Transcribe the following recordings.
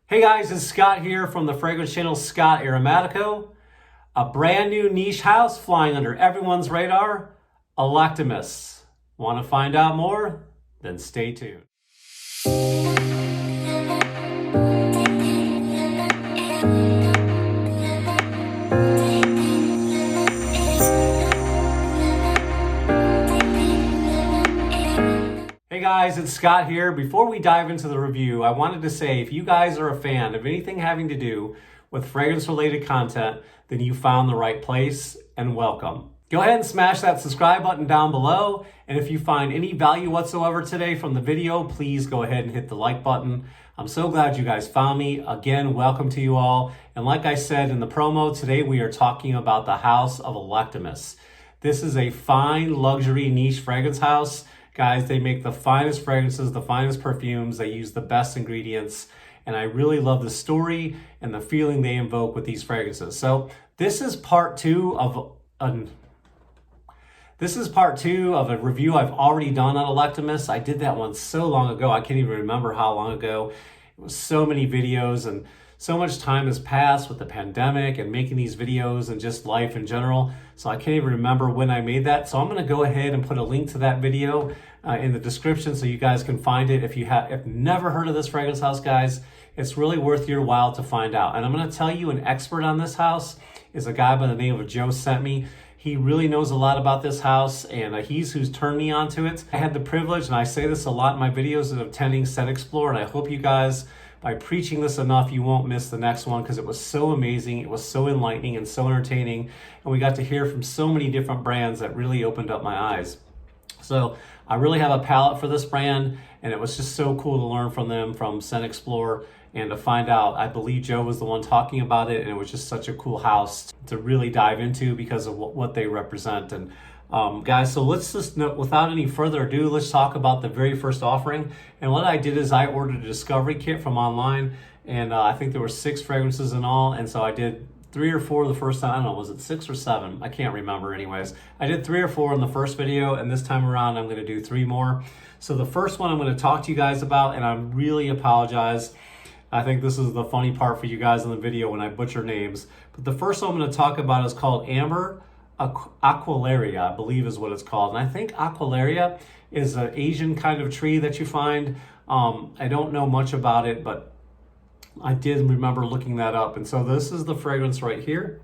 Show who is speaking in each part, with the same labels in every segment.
Speaker 1: Hey guys, it's Scott here from the fragrance channel Scott Aromatico. A brand new niche house flying under everyone's radar, Electimuss. Want to find out more? Then stay tuned. Hey guys, it's Scott here. Before we dive into the review, I wanted to say if you guys are a fan of anything having to do with fragrance related content, then you found the right place and welcome. Go ahead and smash that subscribe button down below. And if you find any value whatsoever today from the video, please go ahead and hit the like button. I'm so glad you guys found me. Again, welcome to you all. And like I said in the promo, today we are talking about the house of Electimuss. This is a fine luxury niche fragrance house. Guys, they make the finest fragrances, the finest perfumes. They use the best ingredients. And I really love the story and the feeling they invoke with these fragrances. So this is part two of a review I've already done on Electimuss. I did that one so long ago. I can't even remember how long ago. It was so many videos and so much time has passed with the pandemic and making these videos and just life in general. So I can't even remember when I made that. So I'm going to go ahead and put a link to that video in the description so you guys can find it. If you have never heard of this fragrance house, guys, it's really worth your while to find out. And I'm going to tell you, an expert on this house is a guy by the name of Joe sent me. He really knows a lot about this house, and he's who's turned me on to it. I had the privilege, and I say this a lot in my videos, of attending Scent Explore, and I hope you guys, by preaching this enough, you won't miss the next one because it was so amazing, it was so enlightening and so entertaining, and we got to hear from so many different brands that really opened up my eyes. So I really have a palate for this brand, and it was just so cool to learn from them from Scent Explore and to find out. I believe Joe was the one talking about it, and it was just such a cool house to really dive into because of what they represent. And guys, so let's just, without any further ado, let's talk about the very first offering. And what I did is I ordered a discovery kit from online, and I think there were 6 fragrances in all, and so I did 3 or 4 the first time. I don't know, was it 6 or 7? I can't remember anyways. I did 3 or 4 in the first video, and this time around I'm going to do 3 more. So the first one I'm going to talk to you guys about, and I really apologize. I think this is the funny part for you guys in the video when I butcher names. But the first one I'm going to talk about is called Amber Aquilaria, I believe is what it's called. And I think Aquilaria is an Asian kind of tree that you find. I don't know much about it, but I did remember looking that up. And so this is the fragrance right here.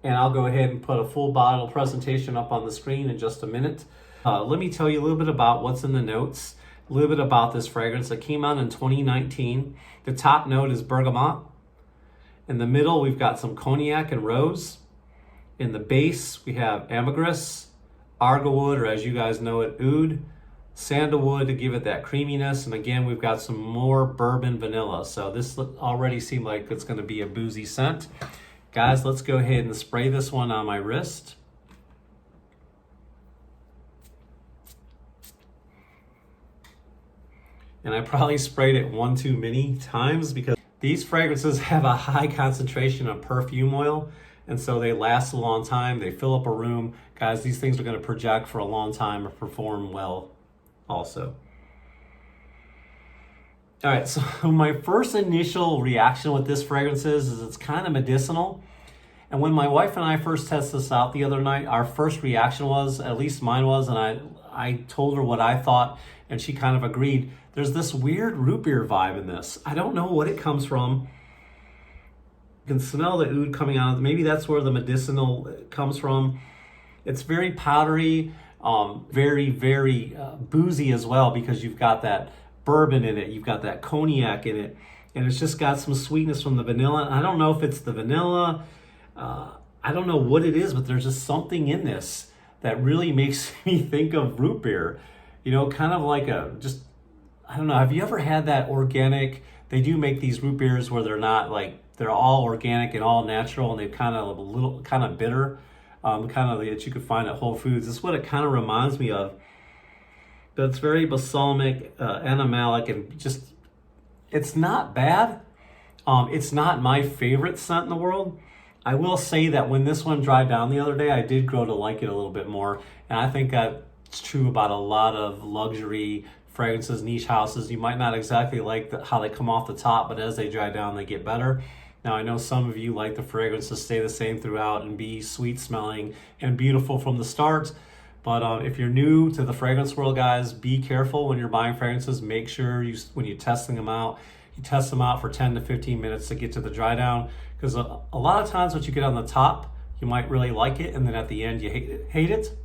Speaker 1: And I'll go ahead and put a full bottle presentation up on the screen in just a minute. Let me tell you a little bit about what's in the notes. A little bit about this fragrance. It came out in 2019. The top note is bergamot. In the middle, we've got some cognac and rose. In the base, we have ambergris, argwood, or as you guys know it, oud, sandalwood to give it that creaminess. And again, we've got some more bourbon vanilla. So this already seemed like it's going to be a boozy scent. Guys, let's go ahead and spray this one on my wrist. And I probably sprayed it one too many times because these fragrances have a high concentration of perfume oil, and so they last a long time. They fill up a room. Guys, these things are going to project for a long time and perform well also. All right, so my first initial reaction with this fragrance is it's kind of medicinal. And when my wife and I first tested this out the other night, our first reaction was, at least mine was, and I told her what I thought, and she kind of agreed. There's this weird root beer vibe in this. I don't know what it comes from. You can smell the oud coming out. Maybe that's where the medicinal comes from. It's very powdery, very, very boozy as well, because you've got that bourbon in it. You've got that cognac in it. And it's just got some sweetness from the vanilla. I don't know if it's the vanilla. I don't know what it is, but there's just something in this that really makes me think of root beer. You know, kind of like I don't know, have you ever had that organic, they do make these root beers where they're not like, they're all organic and all natural, and they're kind of bitter, kind of that you could find at Whole Foods. This is what it kind of reminds me of. But it's very balsamic, animalic, and just, it's not bad. It's not my favorite scent in the world. I will say that when this one dried down the other day, I did grow to like it a little bit more. And I think that's true about a lot of luxury fragrances, niche houses, you might not exactly like how they come off the top, but as they dry down, they get better. Now, I know some of you like the fragrance to stay the same throughout and be sweet smelling and beautiful from the start. But if you're new to the fragrance world, guys, be careful when you're buying fragrances. Make sure when you're testing them out, you test them out for 10 to 15 minutes to get to the dry down. Because a lot of times what you get on the top, you might really like it, and then at the end you hate it.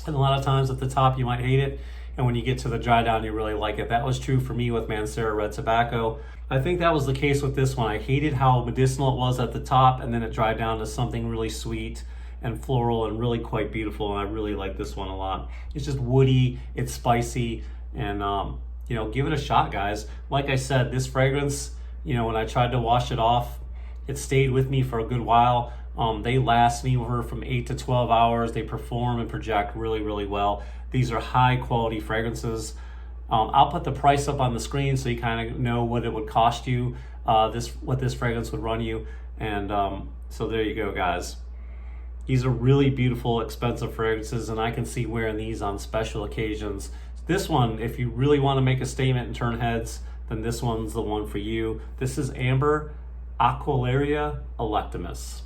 Speaker 1: And a lot of times at the top you might hate it, and when you get to the dry down you really like it. That was true for me with Mancera Red Tobacco. I think that was the case with this one. I hated how medicinal it was at the top, and then it dried down to something really sweet and floral and really quite beautiful, and I really like this one a lot. It's just woody, it's spicy, and give it a shot, guys. Like I said, this fragrance, when I tried to wash it off, it stayed with me for a good while. They last anywhere from 8 to 12 hours. They perform and project really, really well. These are high quality fragrances. I'll put the price up on the screen so you kind of know what it would cost you, what this fragrance would run you. And so there you go, guys. These are really beautiful, expensive fragrances, and I can see wearing these on special occasions. This one, if you really want to make a statement and turn heads, then this one's the one for you. This is Amber Aquilaria Electimuss.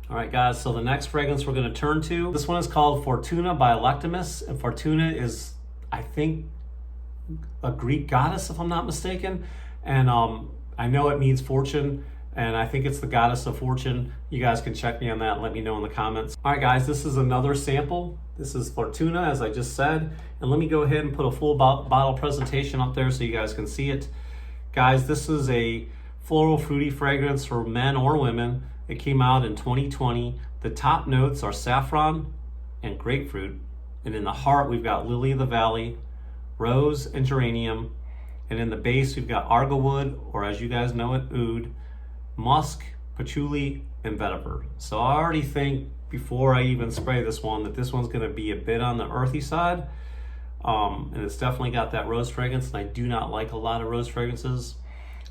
Speaker 1: All right, guys, so the next fragrance we're going to turn to, this one is called Fortuna by Electimuss, and Fortuna is, I think, a Greek goddess, if I'm not mistaken, and I know it means fortune, and I think it's the goddess of fortune. You guys can check me on that and let me know in the comments. All right, guys, this is another sample. This is Fortuna, as I just said, and let me go ahead and put a full bottle presentation up there so you guys can see it. Guys, this is a floral fruity fragrance for men or women. It came out in 2020. The top notes are saffron and grapefruit, and in the heart we've got lily of the valley, rose and geranium, and in the base we've got argwood, or as you guys know it, oud, musk, patchouli, and vetiver. So I already think before I even spray this one that this one's going to be a bit on the earthy side, and it's definitely got that rose fragrance, and I do not like a lot of rose fragrances,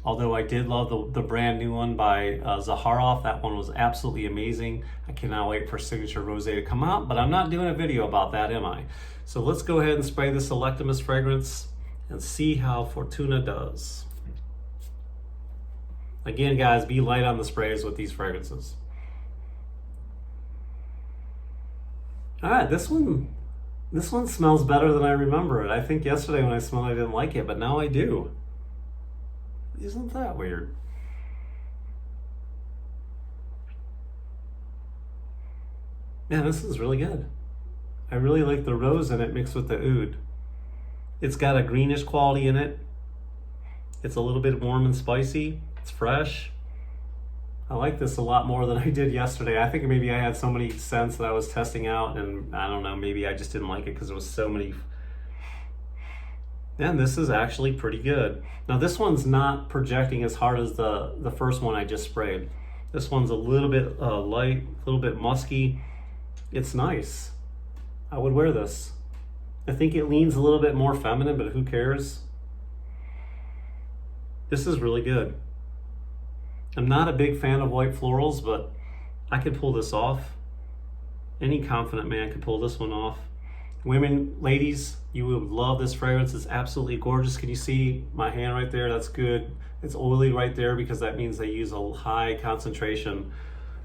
Speaker 1: although I did love the brand new one by Zaharoff. That one was absolutely amazing. I cannot wait for Signature Rosé to come out, but I'm not doing a video about that, am I? So let's go ahead and spray this Electimuss fragrance and see how Fortuna does. Again, guys, be light on the sprays with these fragrances. All right, this one smells better than I remember it. I think yesterday when I smelled it, I didn't like it, but now I do. Isn't that weird? Yeah, this is really good. I really like the rose in it mixed with the oud. It's got a greenish quality in it. It's a little bit warm and spicy. It's fresh. I like this a lot more than I did yesterday. I think maybe I had so many scents that I was testing out, and I don't know, maybe I just didn't like it because there was so many. And this is actually pretty good. Now this one's not projecting as hard as the first one I just sprayed. This one's a little bit light, a little bit musky. It's nice. I would wear this. I think it leans a little bit more feminine, but who cares? This is really good. I'm not a big fan of white florals, but I could pull this off. Any confident man could pull this one off. Women, ladies, you would love this fragrance. It's absolutely gorgeous. Can you see my hand right there? That's good. It's oily right there because that means they use a high concentration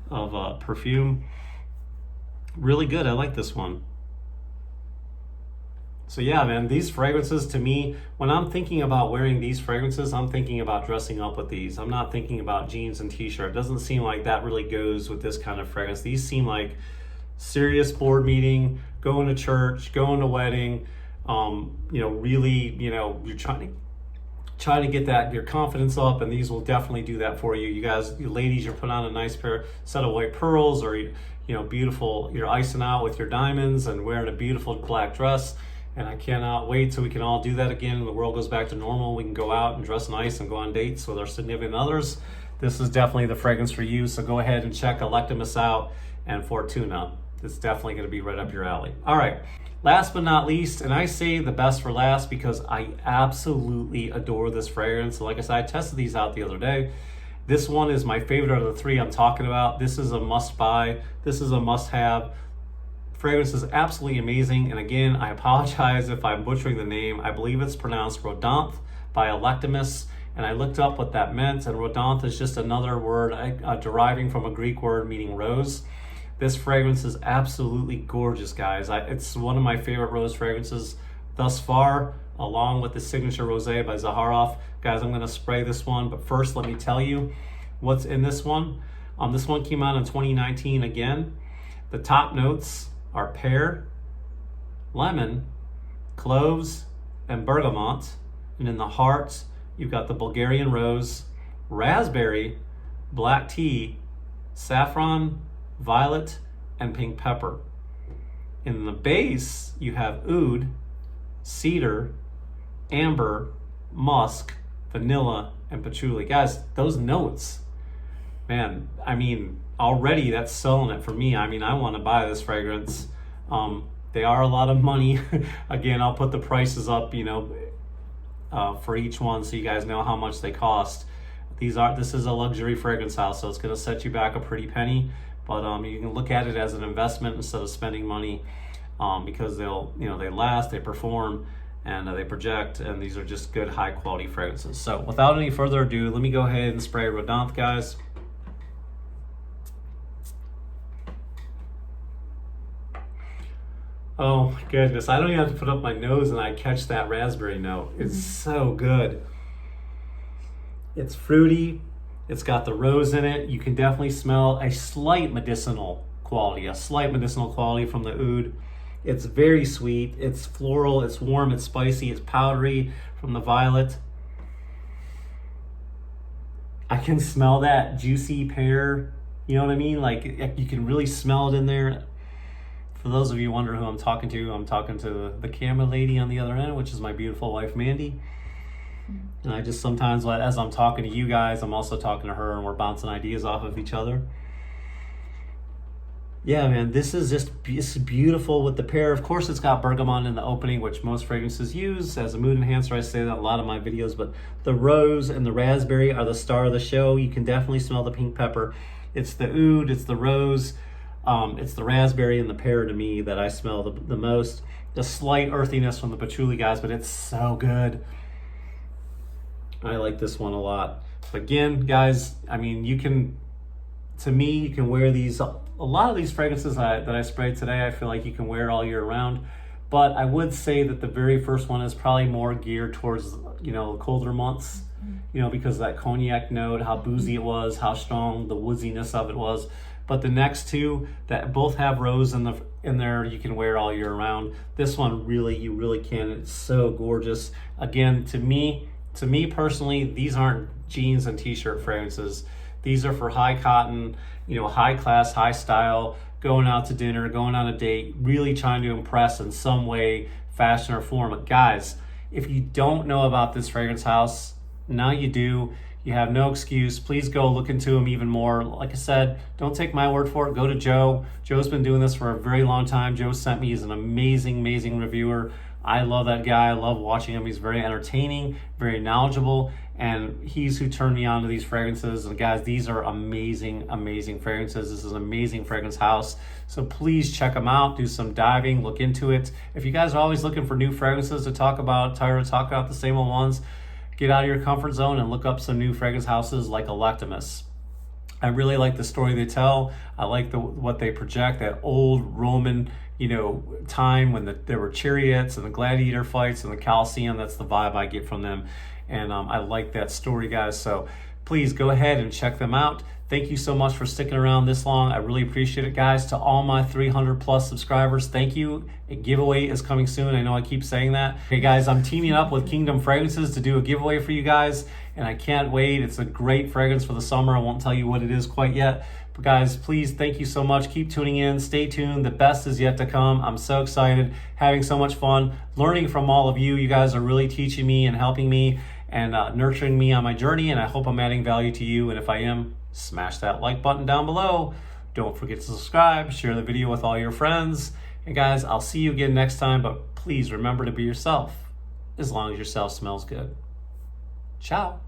Speaker 1: of perfume. Really good. I like this one. So yeah, man, these fragrances to me, when I'm thinking about wearing these fragrances, I'm thinking about dressing up with these. I'm not thinking about jeans and t-shirt. It doesn't seem like that really goes with this kind of fragrance. These seem like serious board meeting, going to church, going to wedding, really, you're trying to get that, your confidence up, and these will definitely do that for you. You guys, you ladies, you're putting on a nice set of white pearls, or, beautiful, you're icing out with your diamonds and wearing a beautiful black dress. And I cannot wait till we can all do that again and the world goes back to normal. We can go out and dress nice and go on dates with our significant others. This is definitely the fragrance for you. So go ahead and check Electimuss out and Fortuna. It's definitely going to be right up your alley. All right, last but not least, and I say the best for last because I absolutely adore this fragrance. Like I said, I tested these out the other day. This one is my favorite of the three I'm talking about. This is a must buy. This is a must have. fragrance is absolutely amazing. And again, I apologize if I'm butchering the name. I believe it's pronounced Rhodanthe by Electimuss. And I looked up what that meant, and Rhodanthe is just another word deriving from a Greek word meaning rose. This fragrance is absolutely gorgeous, guys. It's one of my favorite rose fragrances thus far, along with the Signature Rosé by Zaharoff. Guys, I'm going to spray this one, but first let me tell you what's in this one. This one came out in 2019 again. The top notes are pear, lemon, cloves, and bergamot. And in the heart, you've got the Bulgarian rose, raspberry, black tea, saffron, violet, and pink pepper. In the base, you have oud, cedar, amber, musk, vanilla, and patchouli. Guys, those notes, man, I mean, already that's selling it for me. I mean, I want to buy this fragrance. They are a lot of money. Again, I'll put the prices up, you know, for each one so you guys know how much they cost. This is a luxury fragrance house, so it's going to set you back a pretty penny, but you can look at it as an investment instead of spending money, because they last, they perform, and they project, and these are just good high quality fragrances. So without any further ado, let me go ahead and spray Rhodanthe, guys. Oh my goodness, I don't even have to put up my nose and I catch that raspberry note. It's so good. It's fruity, it's got the rose in it. You can definitely smell a slight medicinal quality from the oud. It's very sweet, it's floral, it's warm, it's spicy, it's powdery from the violet. I can smell that juicy pear, you know what I mean? Like, you can really smell it in there. For those of you wondering who I'm talking to the camera lady on the other end, which is my beautiful wife, Mandy. And I just sometimes, as I'm talking to you guys, I'm also talking to her, and we're bouncing ideas off of each other. Yeah, man, this is just beautiful with the pear. Of course, it's got bergamot in the opening, which most fragrances use as a mood enhancer. I say that in a lot of my videos, but the rose and the raspberry are the star of the show. You can definitely smell the pink pepper. It's the oud, it's the rose, it's the raspberry and the pear to me that I smell the most. The slight earthiness from the patchouli, guys, but it's so good. I like this one a lot. But again, guys, I mean, you can wear these, a lot of these fragrances that I sprayed today, I feel like you can wear all year round. But I would say that the very first one is probably more geared towards, you know, colder months, you know, because of that cognac note, how boozy it was, how strong the wooziness of it was. But the next two that both have rose in there, you can wear all year round. This one you really can. It's so gorgeous. Again, to me personally, these aren't jeans and t-shirt fragrances. These are for high cotton, you know, high class, high style, going out to dinner, going on a date, really trying to impress in some way, fashion or form. But guys, if you don't know about this fragrance house, now you do. You have no excuse. Please go look into them even more. Like I said, don't take my word for it. Go to Joe. Joe's been doing this for a very long time. Joe sent me. He's an amazing reviewer. I love that guy. I love watching him. He's very entertaining, very knowledgeable, and he's who turned me on to these fragrances. And guys, these are amazing fragrances. This is an amazing fragrance house. So please check them out, do some diving, look into it. If you guys are always looking for new fragrances to talk about, tired of talking about the same old ones, get out of your comfort zone and look up some new fragrance houses like Electimuss. I really like the story they tell. I like what they project, that old Roman, you know, time when there were chariots and the gladiator fights and the Colosseum. That's the vibe I get from them. And I like that story, guys. So please go ahead and check them out. Thank you so much for sticking around this long. I really appreciate it, guys. To all my 300 plus subscribers, thank you. A giveaway is coming soon. I know I keep saying that. Hey guys, I'm teaming up with Kingdom Fragrances to do a giveaway for you guys, and I can't wait. It's a great fragrance for the summer. I won't tell you what it is quite yet. But guys, please, thank you so much. Keep tuning in. Stay tuned. The best is yet to come. I'm so excited, having so much fun, learning from all of you. You guys are really teaching me and helping me and nurturing me on my journey, and I hope I'm adding value to you. And if I am, smash that like button down below. Don't forget to subscribe, share the video with all your friends. And guys, I'll see you again next time, but please remember to be yourself, as long as yourself smells good. Ciao.